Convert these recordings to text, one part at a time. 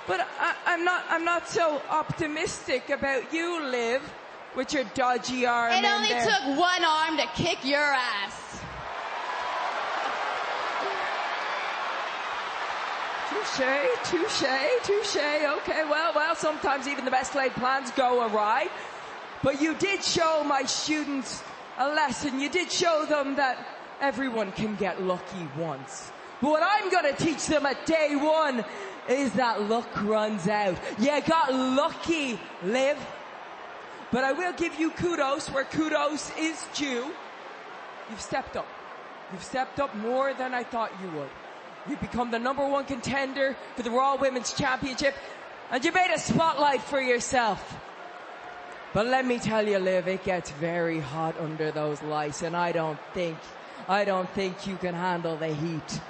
But I'm not so optimistic about you, Liv, with your dodgy arm. It only there. took one arm to kick your ass. Touche. Okay, well, sometimes even the best laid plans go awry. But you did show my students a lesson. You did show them that everyone can get lucky once. But what I'm going to teach them at day one is that luck runs out. You got lucky, Liv. But I will give you kudos where kudos is due. You've stepped up. You've stepped up more than I thought you would. You've become the #1 contender for the Raw Women's Championship, and you made a spotlight for yourself. But let me tell you, Liv, it gets very hot under those lights, and I don't think you can handle the heat.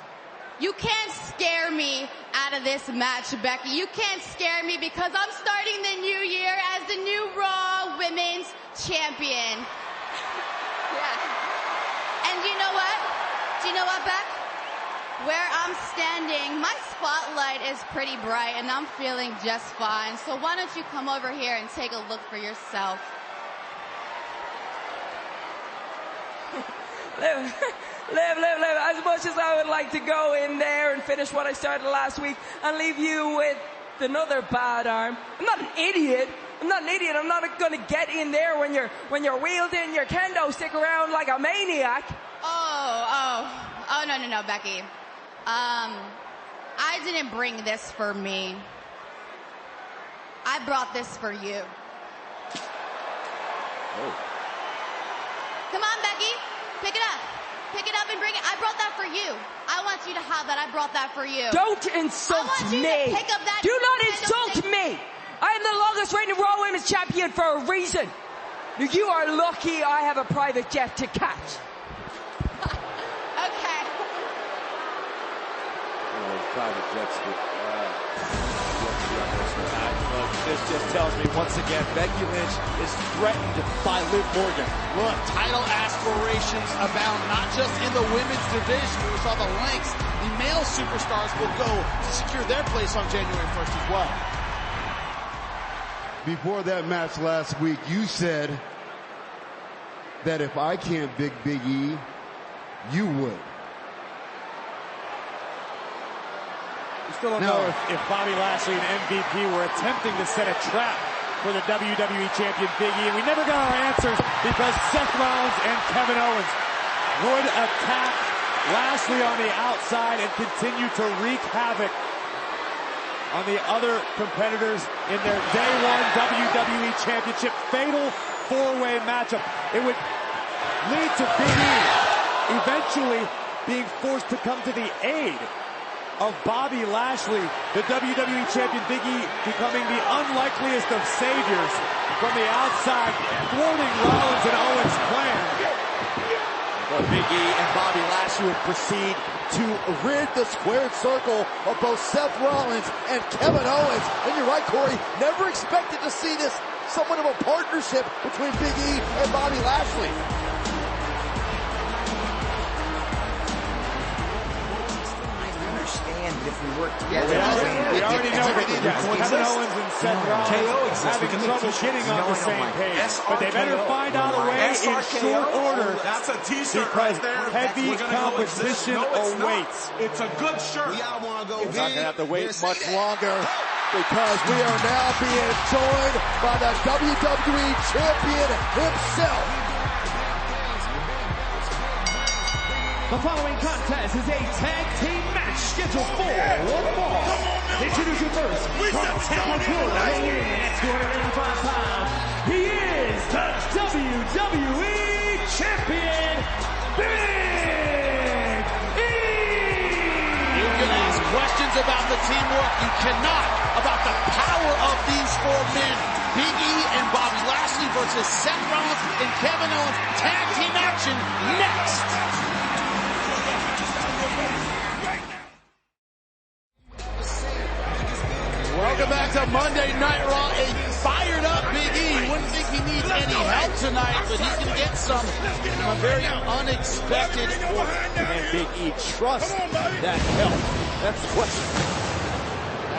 You can't scare me out of this match, Becky. You can't scare me because I'm starting the new year as the new Raw Women's Champion. Yeah. And you know what? Do you know what, Beck? Where I'm standing, my spotlight is pretty bright and I'm feeling just fine. So why don't you come over here and take a look for yourself? Liv, as much as I would like to go in there and finish what I started last week and leave you with another bad arm, I'm not an idiot. I'm not going to get in there when you're wielding your kendo stick around like a maniac. Oh, no, Becky. I didn't bring this for me. I brought this for you. Oh. Come on, Becky. Pick it up. Pick it up and bring it. I brought that for you. I want you to have that. I brought that for you. Don't insult I want you me. To pick up that Do not insult me. I am the longest reigning Raw Women's Champion for a reason. You are lucky I have a private jet to catch. Okay. Private jets this just tells me once again Becky Lynch is threatened by Liv Morgan. Look, title aspirations abound not just in the women's division. We saw the lengths the male superstars will go to secure their place on January 1st as well. Before that match last week, you said that if I can't Big E, you would. We still don't know if Bobby Lashley and MVP were attempting to set a trap for the WWE Champion Big E, and we never got our answers because Seth Rollins and Kevin Owens would attack Lashley on the outside and continue to wreak havoc on the other competitors in their Day 1 WWE Championship fatal four-way matchup. It would lead to Big E eventually being forced to come to the aid of Bobby Lashley, the WWE Champion Big E becoming the unlikeliest of saviors from the outside, thwarting Rollins and Owens' plan. But Big E and Bobby Lashley would proceed to rid the squared circle of both Seth Rollins and Kevin Owens. And you're right, Corey, never expected to see this, somewhat of a partnership between Big E and Bobby Lashley. If we work together, we already know that Kevin Owens and Seth Rollins having trouble getting on the same page, but they better find out a way in short order because heavy competition awaits. It's a good shirt. We're not going to have to wait much longer because we are now being joined by the WWE Champion himself. The following contest is a tag team match scheduled for one fall. Introducing first, from Tampa, Florida, weighing in at 285 pounds, he is the WWE Champion, Big E! You can ask questions about the teamwork. You cannot about the power of these four men. Big E and Bobby Lashley versus Seth Rollins and Kevin Owens. Tag team action next. Welcome back to Monday Night Raw. A fired up Big E. Wouldn't think he needs any help tonight, but he's going to get some from a very unexpected order. Can Big E trust that help? That's the question.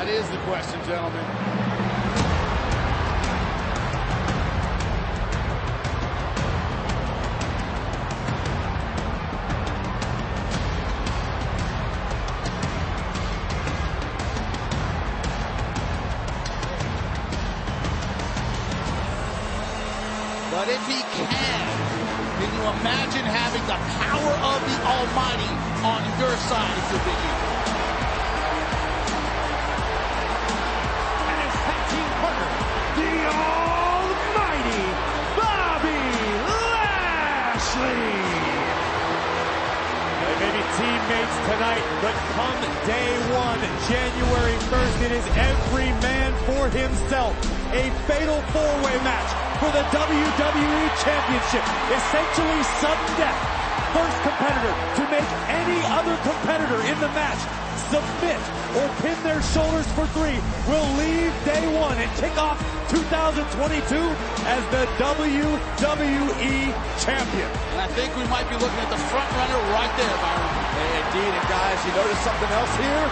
That is the question, gentlemen. But if he can you imagine having the power of the Almighty on your side if you're Big E? And his tag team partner, the Almighty Bobby Lashley. They may be teammates tonight, but come day one, January 1st, it is every man for himself. A fatal four-way match for the WWE Championship. Essentially sudden death. First competitor to make any other competitor in the match submit or pin their shoulders for 3 will leave day one and kick off 2022 as the WWE Champion. And I think we might be looking at the front runner right there, Byron. Indeed, and guys, you notice something else here?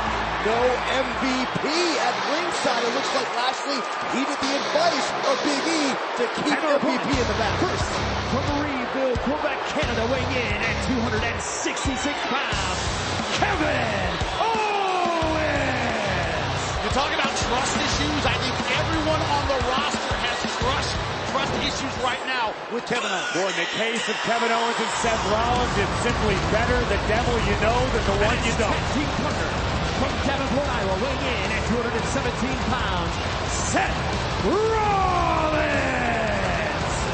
No MVP at ringside. It looks like Lashley heeded the advice of Big E to keep MVP in the match. First, from Marieville, Quebec, Canada, weighing in at 266 pounds, Kevin Owens. You talk about trust issues. I think everyone on the roster has trust issues right now with Kevin Owens. Boy, in the case of Kevin Owens and Seth Rollins, it's simply better the devil you know than the one you don't. Tag team partner from Davenport, Iowa, weighing in at 217 pounds, Seth Rollins.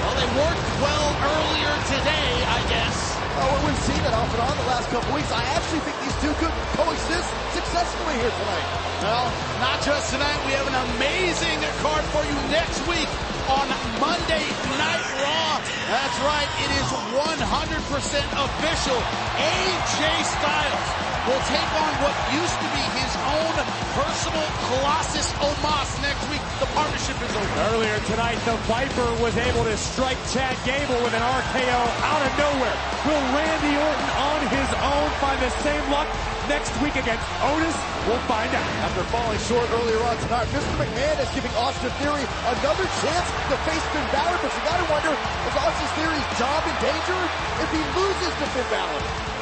Well, they worked well earlier today, I guess. Oh, we've seen it off and on the last couple weeks. I actually think these two could coexist successfully here tonight. Well, not just tonight. We have an amazing card for you next week on Monday Night Raw. That's right. It is 100% official. AJ Styles will take on what used to be his own personal Colossus Omos next week. The partnership is over. Earlier tonight, the Viper was able to strike Chad Gable with an RKO out of nowhere. Will Randy Orton on his own find the same luck next week against Otis? We'll find out. After falling short earlier on tonight, Mr. McMahon is giving Austin Theory another chance to face Finn Balor, but you gotta wonder, is Austin Theory's job in danger if he loses to Finn Balor?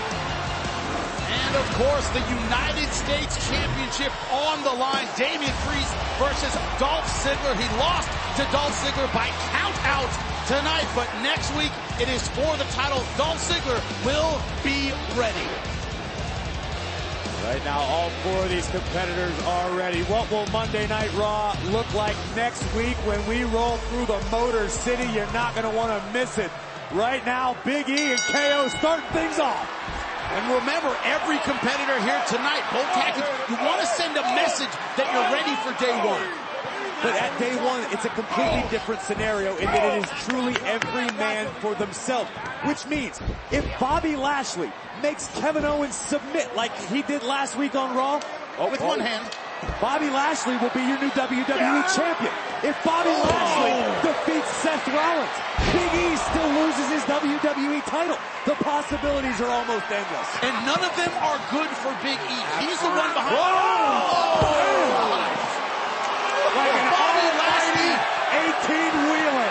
And of course, the United States Championship on the line. Damian Priest versus Dolph Ziggler. He lost to Dolph Ziggler by count out tonight, but next week it is for the title. Dolph Ziggler will be ready. Right now, all 4 of these competitors are ready. What will Monday Night Raw look like next week when we roll through the Motor City? You're not going to want to miss it. Right now, Big E and KO start things off. And remember, every competitor here tonight, both tactics, you want to send a message that you're ready for day one. But at day one, it's a completely different scenario in that it is truly every man for themselves. Which means, if Bobby Lashley makes Kevin Owens submit like he did last week on Raw, with one hand, Bobby Lashley will be your new WWE Champion. If Bobby Lashley defeats Seth Rollins, Big E still loses his WWE title. The possibilities are almost endless. And none of them are good for Big E. He's the one behind. Like an Bobby Lashley 18-wheeler.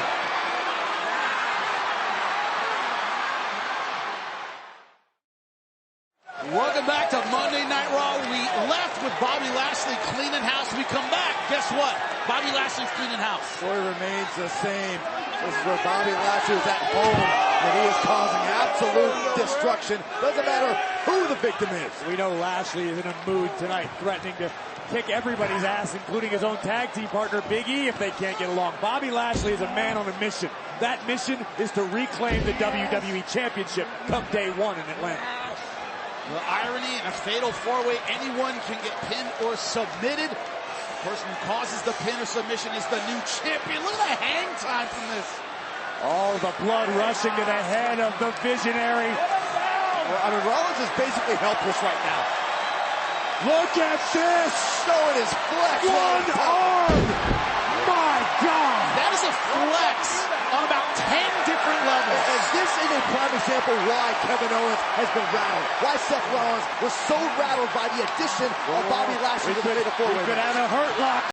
Welcome back to Monday Night Raw. We left with Bobby Lashley cleaning house. We come back. Guess what? Bobby Lashley's cleaning house. Story remains the same. This is where Bobby Lashley is at home, and he is causing absolute destruction. Doesn't matter who the victim is. We know Lashley is in a mood tonight, threatening to kick everybody's ass, including his own tag team partner, Big E, if they can't get along. Bobby Lashley is a man on a mission. That mission is to reclaim the WWE Championship come day one in Atlanta. The irony in a fatal four-way, anyone can get pinned or submitted. The person who causes the pin or submission is the new champion. Look at the hang time from this. Oh, the blood rushing to the head of the Visionary. Rollins is basically helpless right now. Look at this! Showing his flex. One arm! My God! That is a flex on about 10 different levels. And this is a prime example for why Kevin Owens has been rattled. Why Seth Rollins was so rattled by the addition of Bobby Lashley to the Fatal 4-Way. We've been at a hurt lock.